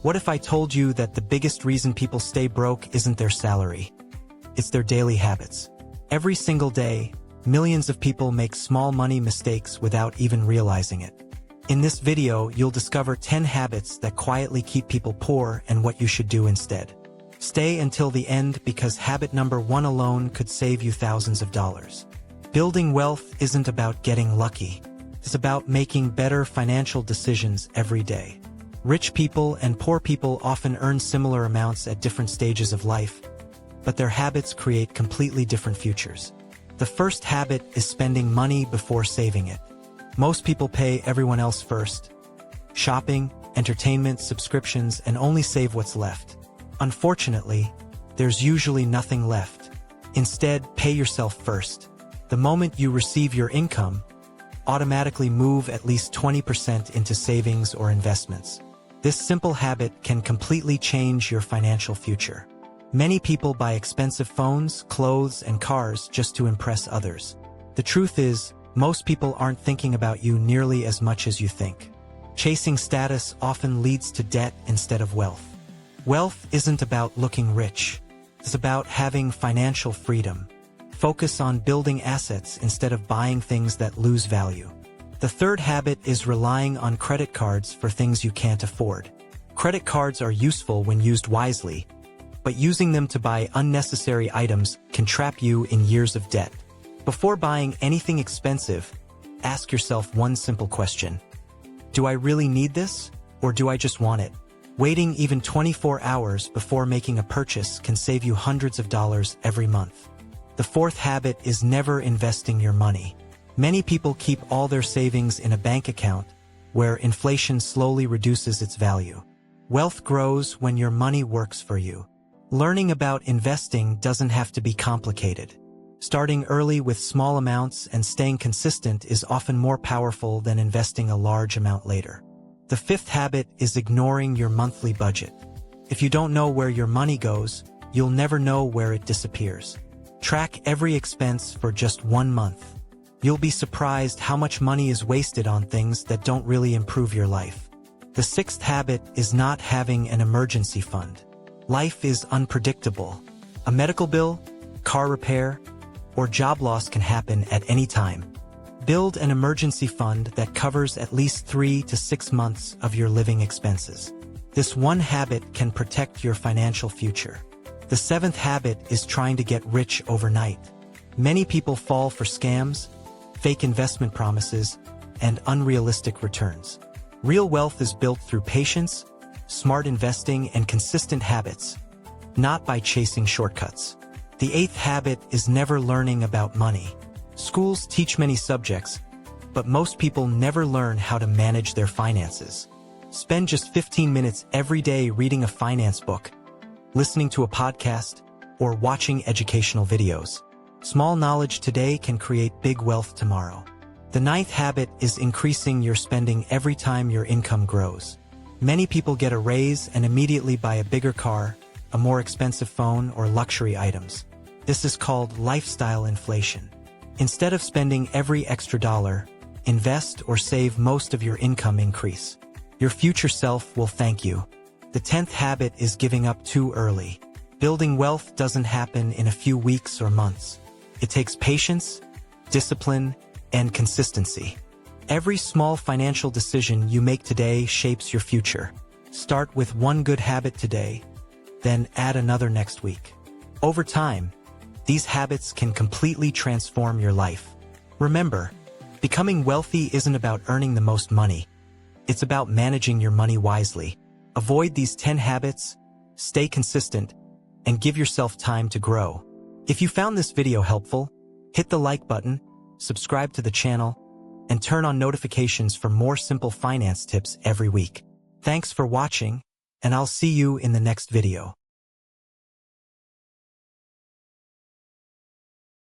What if I told you that the biggest reason people stay broke isn't their salary? It's their daily habits. Every single day, millions of people make small money mistakes without even realizing it. In this video, you'll discover 10 habits that quietly keep people poor and what you should do instead. Stay until the end because habit number 1 alone could save you thousands of dollars. Building wealth isn't about getting lucky. It's about making better financial decisions every day. Rich people and poor people often earn similar amounts at different stages of life, but their habits create completely different futures. The first habit is spending money before saving it. Most people pay everyone else first. Shopping, entertainment, subscriptions, and only save what's left. Unfortunately, there's usually nothing left. Instead, pay yourself first. The moment you receive your income, automatically move at least 20% into savings or investments. This simple habit can completely change your financial future. Many people buy expensive phones, clothes, and cars just to impress others. The truth is, most people aren't thinking about you nearly as much as you think. Chasing status often leads to debt instead of wealth. Wealth isn't about looking rich. It's about having financial freedom. Focus on building assets instead of buying things that lose value. The third habit is relying on credit cards for things you can't afford. Credit cards are useful when used wisely, but using them to buy unnecessary items can trap you in years of debt. Before buying anything expensive, ask yourself one simple question. Do I really need this, or do I just want it? Waiting even 24 hours before making a purchase can save you hundreds of dollars every month. The fourth habit is never investing your money. Many people keep all their savings in a bank account, where inflation slowly reduces its value. Wealth grows when your money works for you. Learning about investing doesn't have to be complicated. Starting early with small amounts and staying consistent is often more powerful than investing a large amount later. The fifth habit is ignoring your monthly budget. If you don't know where your money goes, you'll never know where it disappears. Track every expense for just 1 month. You'll be surprised how much money is wasted on things that don't really improve your life. The sixth habit is not having an emergency fund. Life is unpredictable. A medical bill, car repair, or job loss can happen at any time. Build an emergency fund that covers at least 3 to 6 months of your living expenses. This one habit can protect your financial future. The seventh habit is trying to get rich overnight. Many people fall for scams, fake investment promises, and unrealistic returns. Real wealth is built through patience, smart investing, and consistent habits, not by chasing shortcuts. The eighth habit is never learning about money. Schools teach many subjects, but most people never learn how to manage their finances. Spend just 15 minutes every day reading a finance book, listening to a podcast, or watching educational videos. Small knowledge today can create big wealth tomorrow. The ninth habit is increasing your spending every time your income grows. Many people get a raise and immediately buy a bigger car, a more expensive phone, or luxury items. This is called lifestyle inflation. Instead of spending every extra dollar, invest or save most of your income increase. Your future self will thank you. The 10th habit is giving up too early. Building wealth doesn't happen in a few weeks or months. It takes patience, discipline, and consistency. Every small financial decision you make today shapes your future. Start with one good habit today, then add another next week. Over time, these habits can completely transform your life. Remember, becoming wealthy isn't about earning the most money. It's about managing your money wisely. Avoid these 10 habits, stay consistent, and give yourself time to grow. If you found this video helpful, hit the like button, subscribe to the channel, and turn on notifications for more simple finance tips every week. Thanks for watching, and I'll see you in the next video.